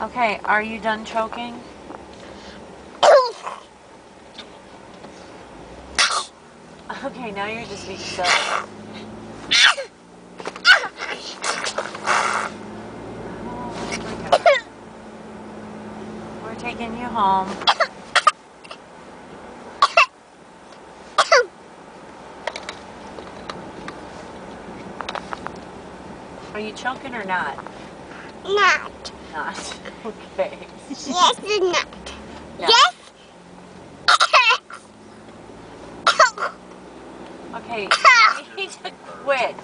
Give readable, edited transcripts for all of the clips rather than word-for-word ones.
Okay, are you done choking? Okay, now you're just being silly. We're taking you home. Are you choking or not? Not. Not. Okay. Yes and not. Yeah. Yes. Okay, you need to quit.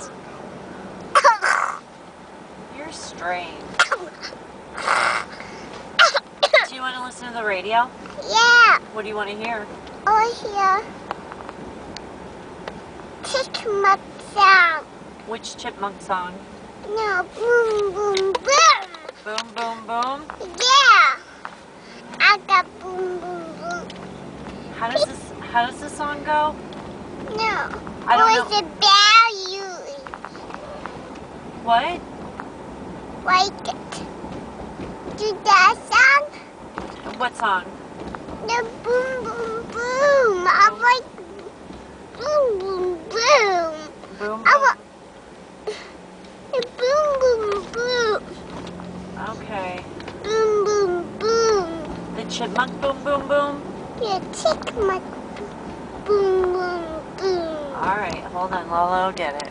You're strange. Do you want to listen to the radio? Yeah. What do you want to hear? Over here. Chipmunk song. Which chipmunk song? No, boom, boom, boom. Boom, boom, boom? Yeah. I got boom, boom, boom. How does this song go? No. I don't know. know. About you. What? Like it. Do that song? What song? The boom, boom, boom. I like boom, boom, boom. Boom, I boom. want the boom, boom, boom. Okay. Boom, boom, boom. The chipmunk boom, boom, boom? Yeah, chipmunk boom, boom, boom. All right, hold on, Lolo, get it.